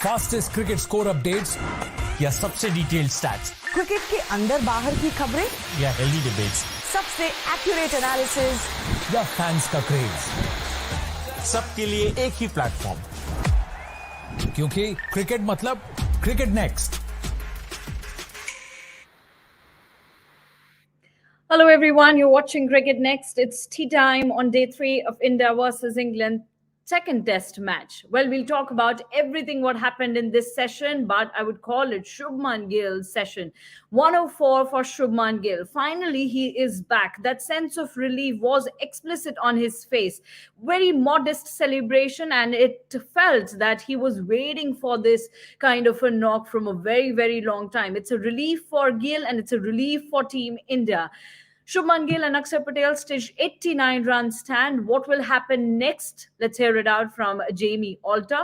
Fastest cricket score updates या सबसे detailed stats, cricket के अंदर बाहर की खबरें या हेल्दी डिबेट्स, सबसे एक्यूरेट एनालिसिस या फैंस का क्रेज, सबके लिए एक ही प्लेटफॉर्म, क्योंकि क्रिकेट मतलब cricket next. Hello everyone, you're watching Cricket Next. It's tea time on day 3 of India versus England second test match. Well, we'll talk about everything what happened in this session, but I would call it Shubman Gill session. 104 for Shubman Gill. Finally, he is back. That sense of relief was explicit on his face. Very modest celebration, and it felt that he was waiting for this kind of a knock from a very, very long time. It's a relief for Gill and it's a relief for Team India. Shubman Gill and Akshar Patel stitched 89 run stand. What will happen next? Let's hear it out from Jamie Alter.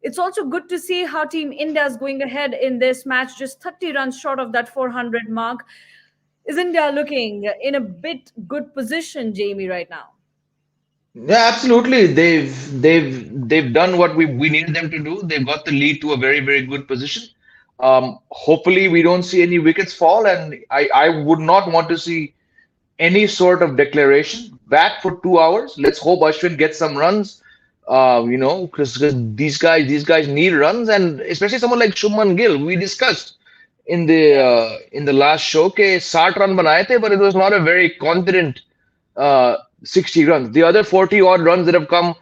It's also good to see how Team India is going ahead in this match, just 30 runs short of that 400 mark. Is India looking in a bit good position, Jamie, right now? Yeah, absolutely. They've done what we needed them to do. They've got the lead to a very, very good position. Hopefully we don't see any wickets fall, and I would not want to see any sort of declaration. Back for 2 hours. Let's hope Ashwin gets some runs. Because these guys need runs, and especially someone like Shubman Gill. We discussed in the last show ke 60 run banaye the, but it was not a very confident 60 runs. The other 40 odd runs that have come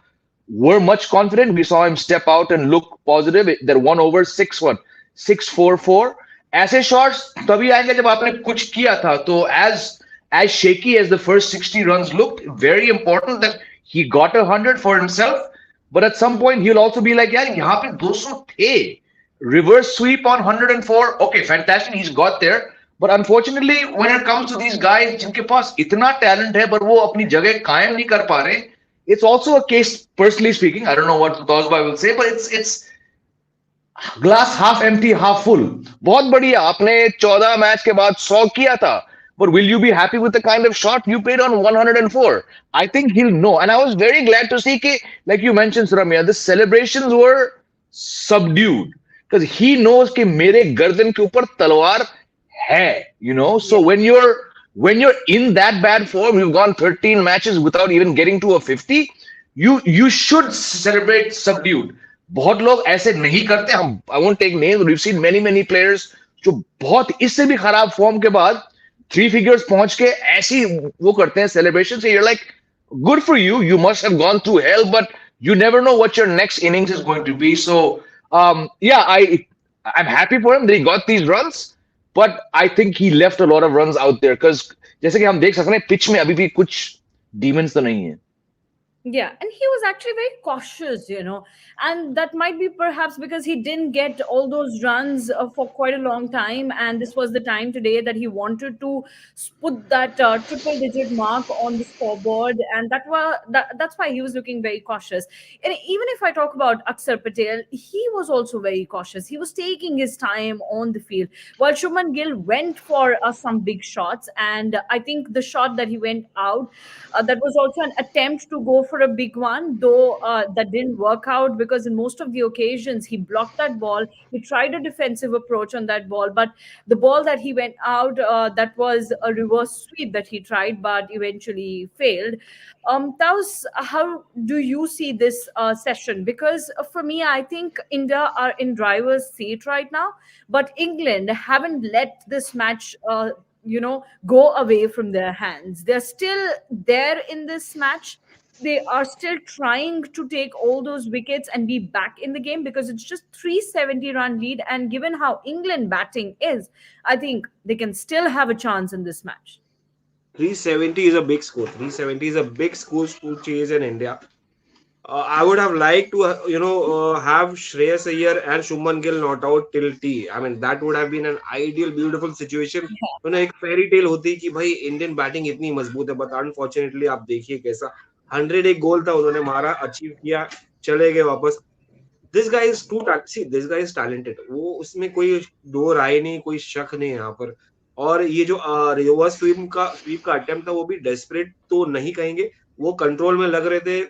were much confident. We saw him step out and look positive. They're 1 over 6-1, 6-4-4. ऐसे shots तभी आएंगे जब आपने कुछ किया था. तो as shaky as the first 60 runs looked, very important that he got 100 for himself. But at some point he'll also be like, यार यहाँ पे 200 थे. Reverse sweep on 104. Okay, fantastic. He's got there. But unfortunately, when it comes to these guys जिनके पास इतना talent है पर वो अपनी जगह कायम नहीं कर पा रहे, it's also a case, personally speaking, I don't know what Tozbai will say, but it's glass half empty, half full. बहुत बढ़िया, आपने 14 मैच के बाद 100 किया था. But will you be happy with the kind of shot you played on 104? I think he'll know. And I was very glad to see that, like you mentioned, Suramya, the celebrations were subdued. Because he knows that मेरे गर्दन के ऊपर तलवार है, you know. So when you're in that bad form, you've gone 13 matches without even getting to a 50, you should celebrate subdued. बहुत लोग ऐसे नहीं करते. I won't take names, but we've seen many players जो बहुत इससे भी खराब फॉर्म के बाद 3 figures पहुंच के ऐसी वो करते हैं celebration. So you're like, good for you. You must have gone through hell, but you never know what your next innings is going to be. So yeah, I'm happy for him that he got these runs, but I think he left a lot of runs out there because जैसे कि हम देख सकते हैं pitch में अभी भी कुछ demons तो नहीं है. Yeah, and he was actually very cautious, and that might be perhaps because he didn't get all those runs for quite a long time, and this was the time today that he wanted to put that triple-digit mark on the scoreboard, and that's why he was looking very cautious. And even if I talk about Akshar Patel, he was also very cautious. He was taking his time on the field, while Shubman Gill went for some big shots, and I think the shot that he went out, that was also an attempt to go for a big one, though that didn't work out because in most of the occasions he blocked that ball. He tried a defensive approach on that ball, but the ball that he went out, that was a reverse sweep that he tried, but eventually failed. Taus, how do you see this session? Because for me, I think India are in driver's seat right now, but England haven't let this match go away from their hands. They're still there in this match. They are still trying to take all those wickets and be back in the game because it's just 370 run lead. And given how England batting is, I think they can still have a chance in this match. 370 is a big score. 370 is a big score to chase in India. I would have liked to, have Shreyas Iyer and Shubman Gill not out till tea. I mean, that would have been an ideal, beautiful situation. एक fairy tale होती कि भाई Indian batting इतनी मजबूत है, but unfortunately आप देखिए कैसा 100 एक गोल था उन्होंने मारा, अचीव किया, चले गए वापस. This guy is too talented. This guy is talented. वो उसमें कोई दो राय नहीं, कोई शक नहीं यहाँ पर. और ये जो रिवर्स स्वीप का अटेम्प्ट था वो भी डेस्परेट तो नहीं कहेंगे, वो कंट्रोल में लग रहे थे.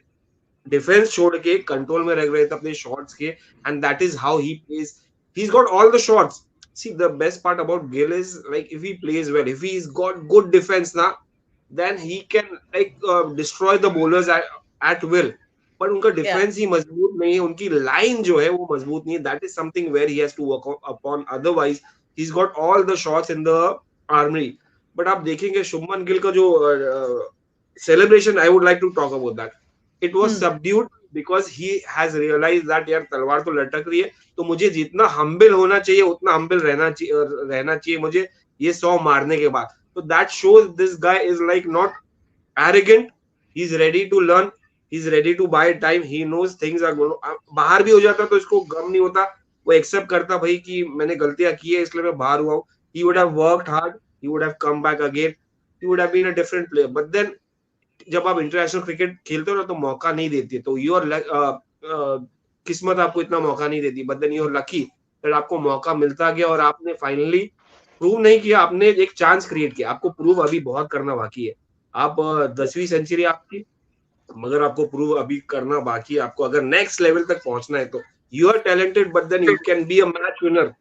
डिफेंस छोड़ के कंट्रोल में रह रहे थे अपने शॉट्स के, and that is how he plays. He got all the shots. See, the best part about Gill is like if he plays well, if he's got good defense now, then he can like destroy the bowlers at will. But उनका Yeah. Defence ही मजबूत नहीं है, उनकी line जो है वो मजबूत नहीं है. That is something where he has to work upon. Otherwise he is got all the shots in the armoury. But आप देखेंगे शुभमन गिल का जो celebration, I would like to talk about that. It was subdued because he has realized that यार तलवार तो लटक रही है, तो मुझे जितना हम्बिल होना चाहिए उतना हम्बिल रहना चाहिए मुझे ये 100 मारने के बाद. तो that shows this guy is like not arrogant. He's ready to learn. He's ready to buy time. He knows things are going. बाहर भी हो जाता तो इसको गम नहीं होता. वो एक्सेप्ट करता भाई कि मैंने गलतियां की है इसलिए मैं बाहर हुआ हूँ. He would have worked hard. He would have come back again. He would have been a different player. But then जब आप इंटरनेशनल क्रिकेट खेलते हो ना तो मौका नहीं देती है. तो यूर किस्मत आपको इतना मौका नहीं देती. But then you're lucky that आपको मौका मिलता गया और आपने फाइनली प्रूव नहीं किया, आपने एक चांस क्रिएट किया. आपको प्रूव अभी बहुत करना बाकी है. आप 10वीं सेंचुरी आपकी, मगर आपको प्रूव अभी करना बाकी है. आपको अगर नेक्स्ट लेवल तक पहुंचना है तो you are talented, but then you can be a match winner.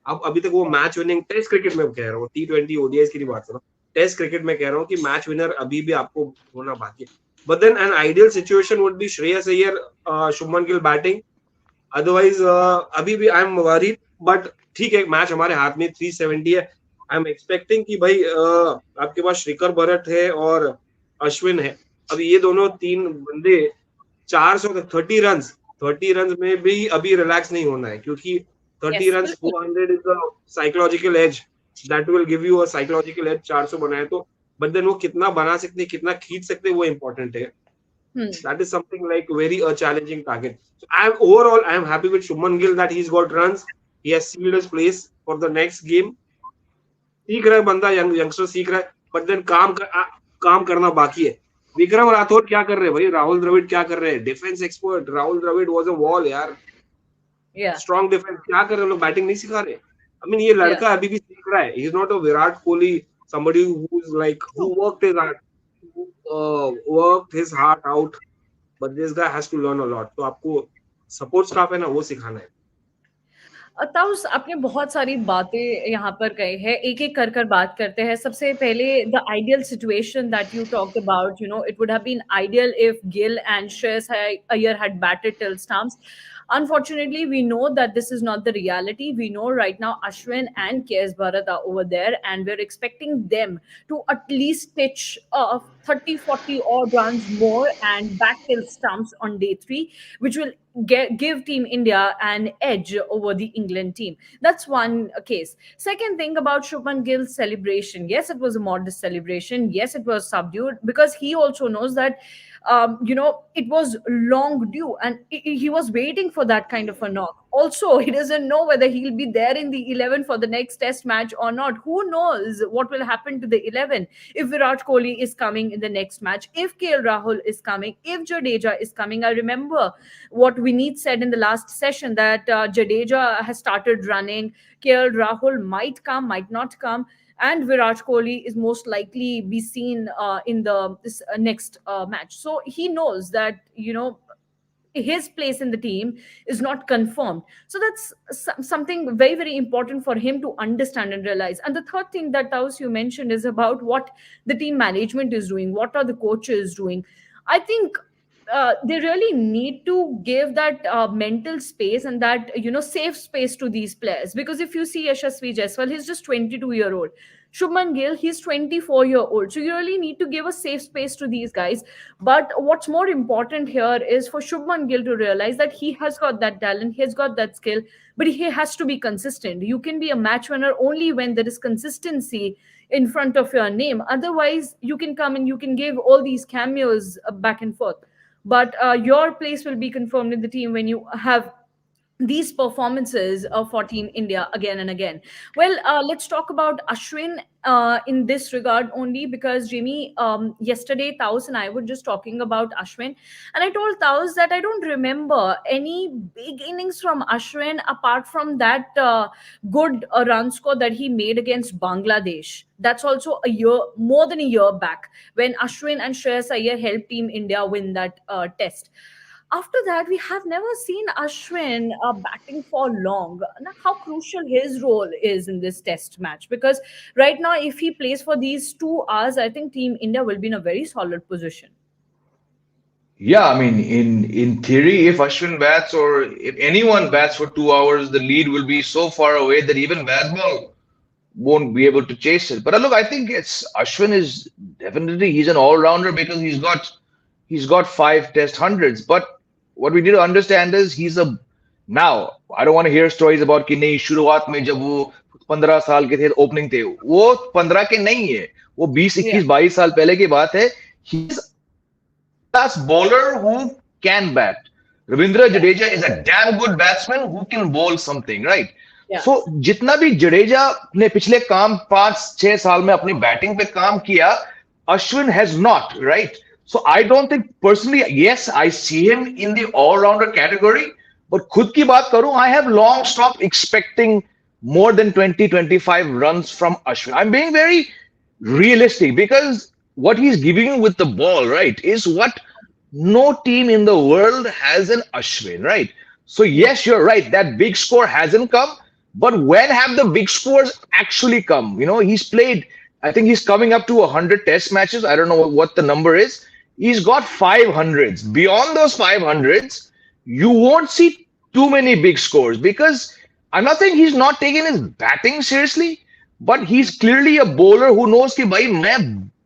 अब अभी तक वो मैच विनिंग टेस्ट क्रिकेट में कह रहा हूँ, T20 ODIs की बात कर रहा हूँ, टेस्ट क्रिकेट में कह रहा हूँ कि मैच विनर अभी भी आपको होना बाकी है. But then an ideal situation would be Shreyas Iyer, Shubman Gill batting. Otherwise अभी भी आई एम वरीड. बट ठीक है, मैच हमारे हाथ में 370 है. आई एम एक्सपेक्टिंग कि भाई आपके पास श्रीकर भरत है और अश्विन है. अब ये दोनों तीन बंदे 30 रन में भी अभी रिलैक्स नहीं होना है, क्योंकि 30 Yes, रन बिल्कुल. 400 is a psychological edge. That will give you a psychological edge. 400 बनाए तो, बट देन वो कितना बना सकते, कितना खींच सकते, वो इम्पोर्टेंट है. That is something like very a challenging target. So I am happy with Shubman Gill that he's got runs. He has sealed his place for the next game. सीख रहा है बंदा, यंगस्टर सीख रहा है. बट देन काम करना बाकी है. विक्रम राठौर क्या कर रहे हैं भाई, राहुल द्रविड़ क्या कर रहे हैं, defence expert. Rahul Dravid was a wall यार. Yeah. स्ट्रॉन्ग डिफेंस क्या कर रहे हैं लोग, बैटिंग नहीं सिखा रहे. आई मीन ये लड़का अभी भी सीख रहा है. He is not a Virat Kohli, somebody who is like who worked his heart out. But this guy has to learn a lot. तो आपको सपोर्ट स्टाफ है ना, वो सिखाना है. ताउस, आपने बहुत सारी बातें यहाँ पर कही है, एक एक कर बात करते हैं. सबसे पहले the ideal situation that you talked about, it would have been ideal if Gill and Shreyas Iyer had batted till stumps. Unfortunately, we know that this is not the reality. We know right now Ashwin and KS Bharat are over there, and we're expecting them to at least pitch 30-40 odd runs more and back till stumps on day 3, which will give Team India an edge over the England team. That's one case. Second thing about Shubman Gill's celebration. Yes, it was a modest celebration. Yes, it was subdued because he also knows that it was long due, and he was waiting for that kind of a knock. Also, he doesn't know whether he'll be there in the 11 for the next test match or not. Who knows what will happen to the 11 if Virat Kohli is coming in the next match, if KL Rahul is coming, if Jadeja is coming. I remember what Vineet said in the last session that Jadeja has started running, KL Rahul might come, might not come, and Virat Kohli is most likely be seen in the this next match. So he knows that his place in the team is not confirmed. So that's something very, very important for him to understand and realize. And the third thing that Taus you mentioned is about what the team management is doing, what are the coaches doing. I think they really need to give that mental space and that safe space to these players, because if you see Yashasvi Jaiswal, he's just 22-year-old. Shubman Gill, he's 24-year-old. So you really need to give a safe space to these guys. But what's more important here is for Shubman Gill to realize that he has got that talent, he has got that skill, but he has to be consistent. You can be a match winner only when there is consistency in front of your name. Otherwise, you can come and you can give all these cameos back and forth. But your place will be confirmed in the team when you have these performances for Team India again and again. Well, let's talk about Ashwin in this regard only, because Jimmy, yesterday Taus and I were just talking about Ashwin, and I told Taus that I don't remember any big innings from Ashwin apart from that good run score that he made against Bangladesh. That's also more than a year back, when Ashwin and Shreyas Iyer helped Team India win that test. After that, we have never seen Ashwin batting for long. Now, how crucial his role is in this test match, because right now, if he plays for these 2 hours, I think Team India will be in a very solid position. Yeah, I mean, in theory, if Ashwin bats or if anyone bats for 2 hours, the lead will be so far away that even Bazball won't be able to chase it. But look, I think it's Ashwin is definitely he's an all-rounder because he's got 5 test 100s. But what we need to understand is he's a now I don't want to hear stories about कि नहीं शुरुआत में जब वो 15 साल के थे opening थे वो 15 के नहीं है वो 20 Yeah. 21 22 साल पहले की बात है he's class bowler who can bat. Ravindra Jadeja is a damn good batsman who can bowl something, right? Yeah. So जितना भी जडेजा ने पिछले काम 5 6 साल में अपनी बैटिंग पे काम किया Ashwin has not, right? So I don't think personally, yes, I see him in the all-rounder category, but खुद की बात करूं, I have long stopped expecting more than 20 25 runs from Ashwin. I'm being very realistic because what he's giving you with the ball, right, is what no team in the world has an Ashwin, right? So yes, you're right. That big score hasn't come, but when have the big scores actually come? He's played. I think he's coming up to 100 Test matches. I don't know what the number is. He's got 500s. Beyond those 500s, you won't see too many big scores because I'm not saying he's not taking his batting seriously, but he's clearly a bowler who knows कि भाई मैं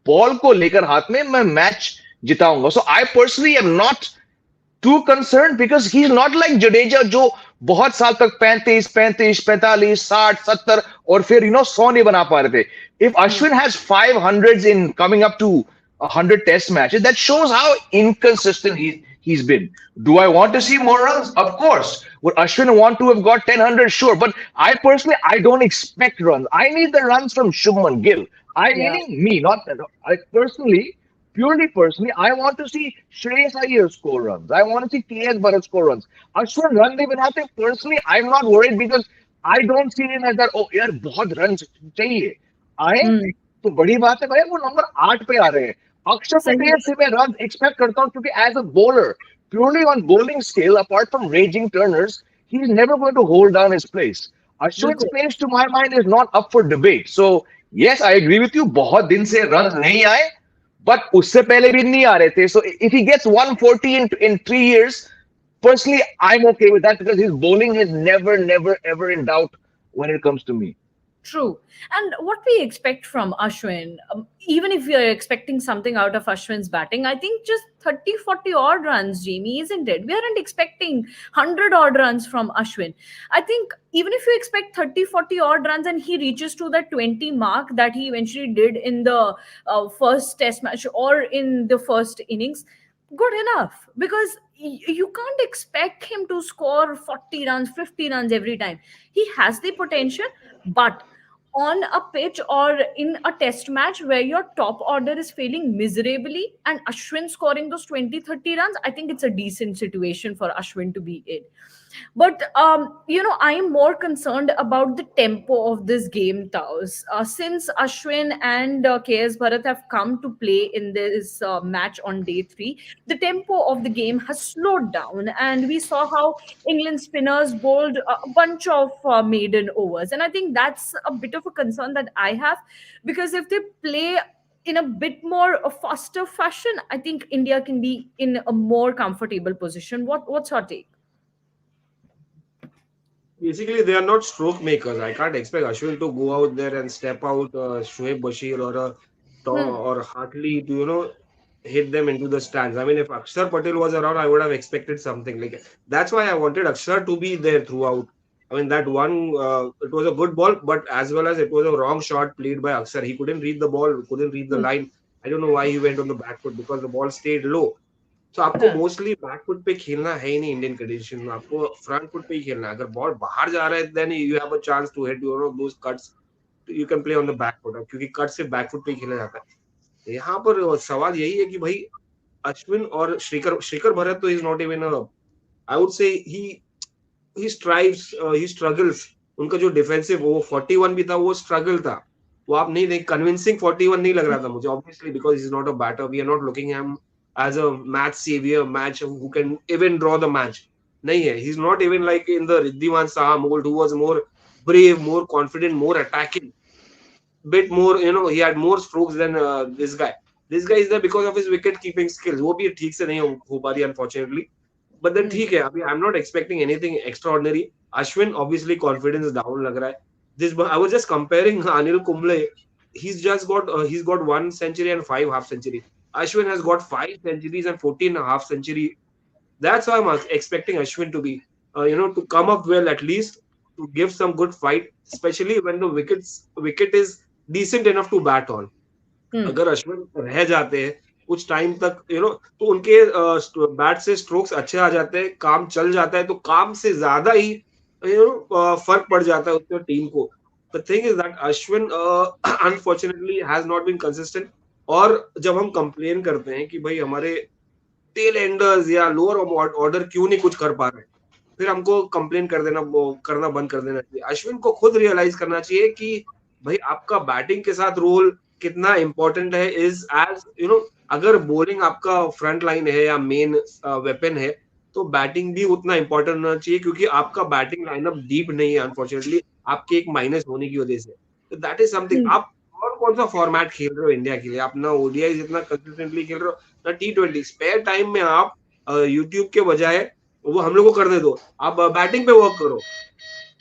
ball को लेकर हाथ में मैं match जिताऊंगा. So I personally am not too concerned because he's not like Jadeja जो बहुत साल तक 35 35 45 60 70 और फिर 100 नहीं बना पा रहे थे. If Ashwin has 500s in coming up to 100 Test matches, that shows how inconsistent he's been. Do I want to see more runs? Of course. Would Ashwin want to have got 10 100? Sure. But I don't expect runs. I need the runs from Shubman Gill. Yeah. Meaning me, not I personally, purely personally, I want to see Shreyas Iyer score runs. I want to see KS Bharat score runs. Ashwin run नहीं बनाते. Personally, I'm not worried because I don't see him as that. Oh, यार बहुत runs चाहिए. आए Hmm. तो बड़ी बात है भाई वो नंबर 8 पे आ रहे हैं. अक्षर सही पटेल से मैं रन एक्सपेक्ट करता हूँ क्योंकि as a bowler purely on bowling skill, apart from raging turners, he's never going to hold down his place. Ashwin's बिल्कुल. pace, to my mind, is not up for debate. So, yes, I agree with you. बहुत दिन से runs नहीं आए, but उससे पहले भी नहीं आ रहे थे. So, if he gets 140 in 3 years, personally, I'm okay with that because his bowling is never, never, ever in doubt when it comes to me. True. And what we expect from Ashwin, even if we are expecting something out of Ashwin's batting, I think just 30, 40 odd runs, Jamie, isn't it? We aren't expecting 100 odd runs from Ashwin. I think even if you expect 30, 40 odd runs and he reaches to the 20 mark that he eventually did in the first test match or in the first innings, good enough, because you can't expect him to score 40 runs, 50 runs every time. He has the potential, but on a pitch or in a test match where your top order is failing miserably and Ashwin scoring those 20, 30 runs, I think it's a decent situation for Ashwin to be in. But I am more concerned about the tempo of this game, Taos. Since Ashwin and KS Bharat have come to play in this match on day 3, the tempo of the game has slowed down, and we saw how England spinners bowled a bunch of maiden overs, and I think that's a bit of a concern that I have, because if they play in a bit more a faster fashion, I think India can be in a more comfortable position. What's your take? Basically, they are not stroke makers. I can't expect Ashwin to go out there and step out Shoaib Bashir or Hmm. or Hartley to hit them into the stands. I mean, if Akshar Patel was around, I would have expected something like that's why I wanted Akshar to be there throughout. I mean, that one it was a good ball, but as well as it was a wrong shot played by Akshar. He couldn't read the ball, couldn't read the line. I don't know why he went on the back foot because the ball stayed low. So आपको Huh. Mostly back foot पे खेलना है ही नहीं Indian condition में आपको front foot पे ही खेलना है अगर बॉल बाहर जा रहा है then you have a chance to hit those cuts you can play on the back foot क्योंकि कट से बैक फुट पे ही खेला जाता है यहाँ पर सवाल यही है कि भाई अश्विन और श्रीकर श्रीकर भरत तो is not even I would say he strives he struggles उनका जो डिफेंसिव वो 41 भी था वो स्ट्रगल था वो आप नहीं देख कन्विंसिंग 41 नहीं लग रहा था मुझे obviously because is not a batter we are not looking him as a match savior, match who can even draw the match. नहीं है. He's not even like in the Riddhiman Saha mold, who was more brave, more confident, more attacking, bit more, he had more strokes than this guy. This guy is there because of his wicket keeping skills. वो भी ठीक से नहीं हो पा रही unfortunately. But then ठीक है, अभी I'm not expecting anything extraordinary. Ashwin obviously confidence down लग रहा है. I was just comparing Anil Kumble. He's got 1 century and 5 half century. Ashwin has got 5 centuries and 14 half century. That's why I'm expecting Ashwin to be, to come up well at least, to give some good fight, especially when the wicket is decent enough to bat on. अगर अश्विन रह जाते हैं कुछ time तक, तो उनके bat से strokes अच्छे आ जाते हैं, काम चल जाता है, तो काम से ज्यादा ही फर्क पड़ जाता है उसमें टीम को. The thing is that Ashwin unfortunately has not been consistent. और जब हम कंप्लेन करते हैं कि भाई हमारे टेल एंडर्स या लोअर ऑर्डर क्यों नहीं कुछ कर पा रहे, फिर हमको कंप्लेन करना बंद कर देना चाहिए. अश्विन को खुद रियलाइज करना चाहिए कि भाई आपका बैटिंग के साथ रोल कितना इंपॉर्टेंट है. इज एज अगर बॉलिंग आपका फ्रंट लाइन है या मेन वेपन है, तो बैटिंग भी उतना इंपॉर्टेंट होना चाहिए, क्योंकि आपका बैटिंग लाइनअप डीप नहीं है अनफॉर्चुनेटली, आपके एक माइनस होने की वजह से. तो दैट इज समथिंग. आप और कौन सा फॉर्मेट खेल रहे हो इंडिया के लिए? आप ना ओडीआई जितना कंसिस्टेंटली खेल रहे हो, ना T20. स्पेयर टाइम में आप यूट्यूब के बजाय वो हम लोग को करने दो, आप बैटिंग पे वर्क करो.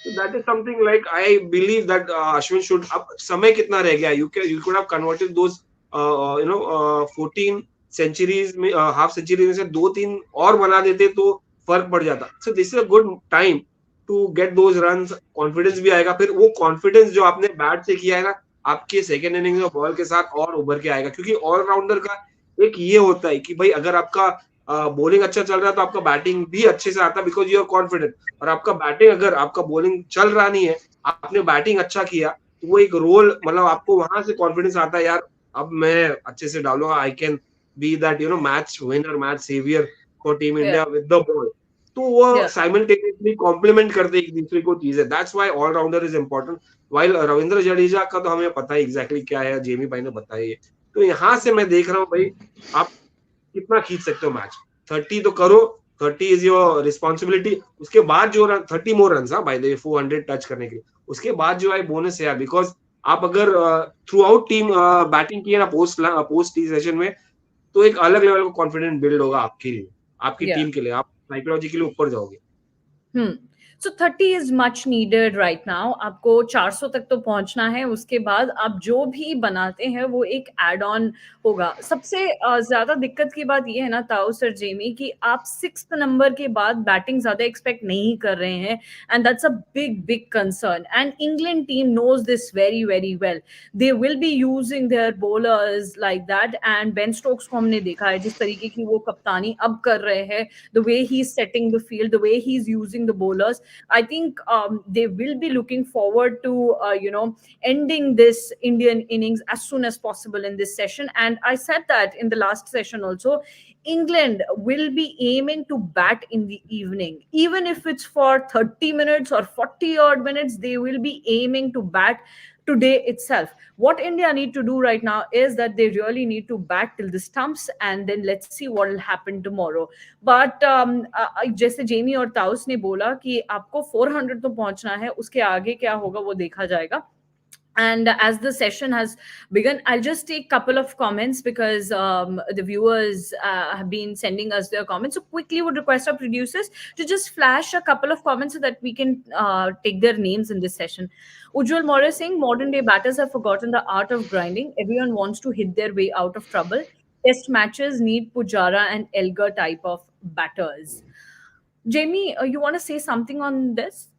So that is something like I believe that Ashwin should. अब समय कितना रह गया? You could have converted those 14 centuries में हाफ सेंचुरी में से 2-3 और बना देते तो फर्क पड़ जाता. So this is a good time to get those runs. Confidence भी आएगा, फिर वो कॉन्फिडेंस जो आपने बैट से किया है ना, आपके सेकेंड इनिंग्स में बॉल के साथ और उभर के आएगा. क्योंकि ऑलराउंडर का एक ये होता है कि भाई अगर आपका बॉलिंग अच्छा चल रहा है तो आपका बैटिंग भी अच्छे से आता है, बिकॉज यू आर कॉन्फिडेंट. और आपका बैटिंग, अगर आपका बॉलिंग चल रहा नहीं है, आपने बैटिंग अच्छा किया, तो वो एक रोल, मतलब आपको वहां से कॉन्फिडेंस आता है, यार अब मैं अच्छे से डालूंगा, I can be that match winner, match saviour for team India with the ball. तो वो साइमल्टेनियसली कॉम्प्लीमेंट करते एक दूसरे को चीजें. That's why all rounder is important. While Ravindra Jadeja का तो हमें पता है एग्जैक्टली क्या है, जेमी भाई ने बताया. तो यहाँ से मैं देख रहा हूँ भाई, आप कितना खींच सकते हो मैच. 30 तो करो, 30 इज योर रिस्पॉन्सिबिलिटी. उसके बाद जो 30 more run, by the way 400 touch करने के लिए, उसके बाद जो है बोनस है. बिकॉज आप अगर थ्रू आउट टीम बैटिंग किए ना पोस्ट टी सेशन में, तो एक अलग लेवल का कॉन्फिडेंस बिल्ड होगा आपके लिए, आपकी टीम के लिए. आप साइकोलॉजिकली ऊपर जाओगे. So 30 is much needed right now. आपको 400 तक तो पहुंचना है, उसके बाद आप जो भी बनाते हैं वो एक एड ऑन होगा. सबसे ज्यादा दिक्कत की बात ये है ना ताऊ सर, जेमी, कि आप 6th नंबर के बाद बैटिंग ज्यादा एक्सपेक्ट नहीं कर रहे हैं, and that's a big concern. And England team knows this very well. They will be using their bowlers like that. And Ben Stokes को हमने देखा है जिस तरीके की वो कप्तानी अब कर रहे हैं, the way he is setting the field, the way he is using the bowlers. I think they will be looking forward to ending this Indian innings as soon as possible in this session. And I said that in the last session also, England will be aiming to bat in the evening, even if it's for 30 minutes or 40 odd minutes. They will be aiming to bat today itself. What India need to do right now is that they really need to bat till the stumps, and then let's see what will happen tomorrow. But जैसे Jamie और ताउस ने बोला कि आपको 400 तो पहुंचना है, उसके आगे क्या होगा वो देखा जाएगा. And as the session has begun, I'll just take a couple of comments because the viewers have been sending us their comments. So quickly would request our producers to just flash a couple of comments so that we can take their names in this session. Ujjwal Moore saying, modern day batters have forgotten the art of grinding. Everyone wants to hit their way out of trouble. Test matches need Pujara and Elgar type of batters. Jamie, you want to say something on this?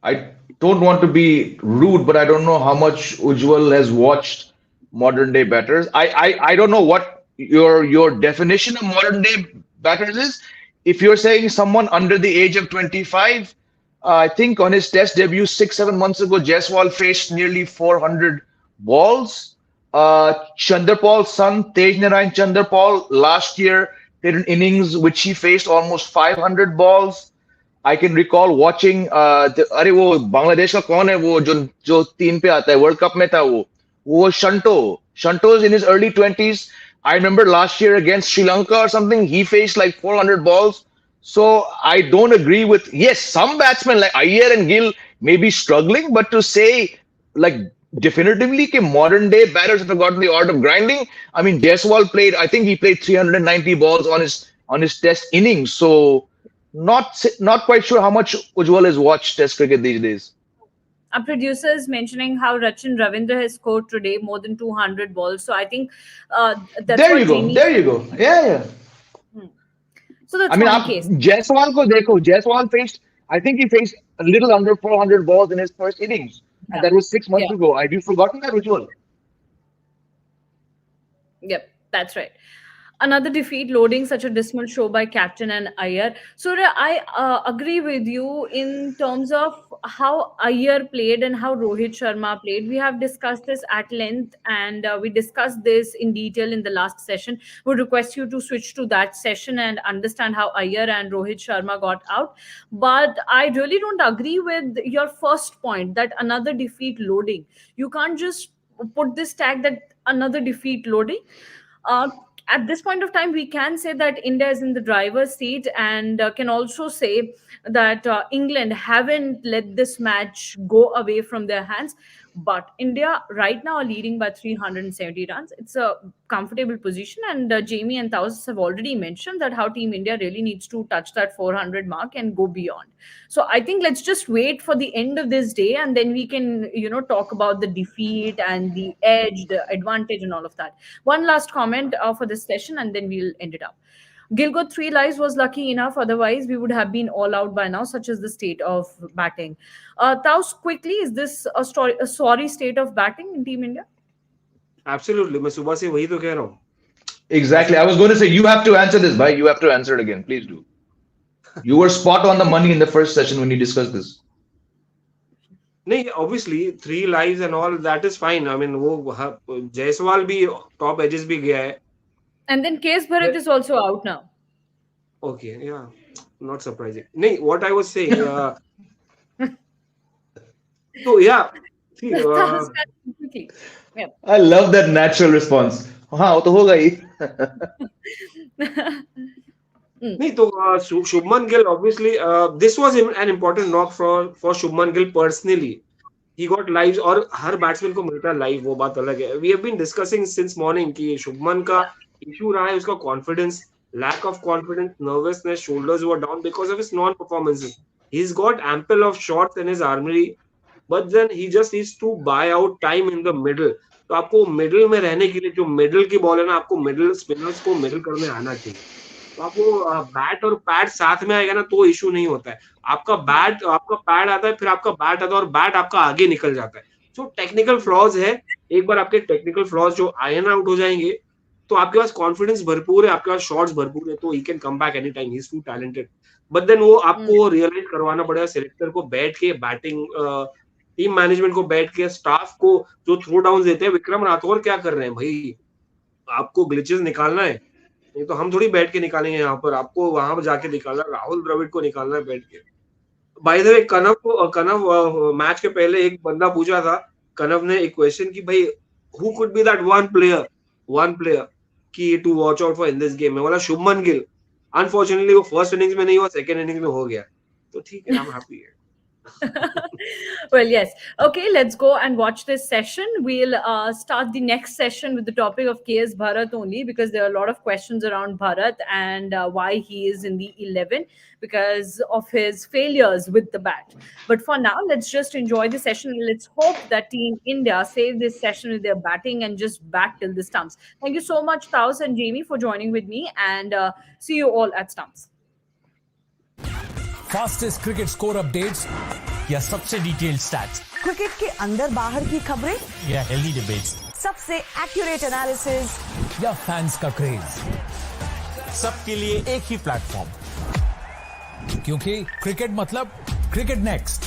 I don't want to be rude, but I don't know how much Ujjwal has watched modern day batters. I don't know what your definition of modern day batters is. If you're saying someone under the age of 25, I think on his test debut 6-7 months ago, Jaiswal faced nearly 400 balls. Chanderpaul's son, Tej Narayan Chanderpaul, last year did an innings which he faced almost 500 balls. I can recall watching अरे वो बांग्लादेश का कौन है वो जो 3 पे आता है, वर्ल्ड कप में था वो Shanto is in his early 20s. I remember last year against Sri Lanka or something, he faced like 400 balls. So I don't agree with, yes, some batsmen like Iyer and Gill may be struggling, but to say like definitively that modern day batters have forgotten the art of grinding. I mean, Jaiswal played, I think he played 390 balls on his test innings. So not quite sure how much Ujjwal has watched test cricket these days. Our producer is mentioning how Rachin Ravindra has scored today more than 200 balls. So I think that's There you what go. Jamie. There you go. Yeah, yeah. So I that's mean, one आप case. Jaiswal को देखो. Jaiswal faced, I think he faced a little under 400 balls in his first innings, and Yeah. that was 6 months Yeah. ago. Have you forgotten that, Ujjwal? Yep, that's right. Another defeat loading such a dismal show by captain and Iyer. Surya, I agree with you in terms of how Iyer played and how Rohit Sharma played. We have discussed this at length, and we discussed this in detail in the last session. Would request you to switch to that session and understand how Iyer and Rohit Sharma got out. But I really don't agree with your first point that another defeat loading. You can't just put this tag that another defeat loading. Uh, at this point of time, we can say that India is in the driver's seat, and can also say that England haven't let this match go away from their hands. But India right now are leading by 370 runs. It's a comfortable position, and Jamie and Taus have already mentioned that how Team India really needs to touch that 400 mark and go beyond. So I think let's just wait for the end of this day, and then we can, talk about the defeat and the edge, the advantage, and all of that. One last comment for this session, and then we'll end it up. Gilgo 3 lives was lucky enough. Otherwise, we would have been all out by now, such as the state of batting. Taus, quickly, is this a sorry state of batting in Team India? Absolutely, मैं सुबह से वही तो कह रहा हूँ. Exactly. I was going to say, you have to answer this, bhai. You have to answer it again. Please do. You were spot on the money in the first session when you discussed this. नहीं, obviously 3 lives and all that is fine. I mean, वो जायसवाल भी top edges भी गया है. And then Case Bharat is also out now. Okay, yeah, not surprising. नहीं, what I was saying. So yeah, see, That was quickly. Yeah. I love that natural response. हाँ, वो तो होगा ही. नहीं तो Shubman Gill, obviously this was an important knock for Shubman Gill personally. He got lives और हर batsman को मिलता है लाइव, वो बात अलग है. We have been discussing since morning कि शुभमन का इशू रहा है उसका confidence, lack of confidence, nervousness, shoulders were down because of his non-performances. He's got ample of shots in his armory, but then he just needs to buy out time in the middle. तो आपको middle में रहने के लिए जो middle की ball है ना, आपको मिडिल स्पिनर्स को मिडिल करने आना चाहिए. तो आपको बैट और पैड साथ में आएगा ना तो इशू नहीं होता है. आपका पैड आता है, फिर आपका बैट आता है और बैट आपका आगे निकल जाता है. जो टेक्निकल फ्लॉज है, एक बार आपके टेक्निकल फ्लॉज जो आयन आउट हो जाएंगे तो आपके पास कॉन्फिडेंस भरपूर है, आपके पास शॉट्स भरपूर है, तो he can come back any time. He is too talented. But then वो आपको रियलाइज करवाना पड़ेगा सिलेक्टर को बैठ के, बैटिंग टीम मैनेजमेंट को बैठ के, स्टाफ को जो थ्रो डाउन देते हैं. विक्रम राठौर क्या कर रहे हैं भाई, आपको ग्लिचेस निकालना है, नहीं तो हम थोड़ी बैठ के निकालेंगे यहाँ पर, आपको वहां पर जाके निकालना. राहुल द्रविड़ को निकालना है बैठ के. By the way, Kanav match के पहले एक बंदा पूछा था, कनव ने एक क्वेश्चन की भाई who could be that one player की to watch out for in this game. मैं बोला शुभमन गिल. अनफॉर्चुनेटली वो फर्स्ट इनिंग्स में नहीं हुआ, सेकंड इनिंग्स में हो गया, तो ठीक है, I am happy. Well, yes. Okay, let's go and watch this session. We'll start the next session with the topic of KS Bharat only, because there are a lot of questions around Bharat and why he is in the 11 because of his failures with the bat. But for now, let's just enjoy the session. Let's hope that Team India save this session with their batting and just bat till the stumps. Thank you so much, Taus and Jamie, for joining with me, and see you all at stumps. Fastest cricket score updates या सबसे detailed stats, cricket के अंदर बाहर की खबरें या healthy debates, सबसे accurate analysis या फैंस का क्रेज, सबके लिए एक ही प्लेटफॉर्म, क्योंकि क्रिकेट मतलब क्रिकेट नेक्स्ट.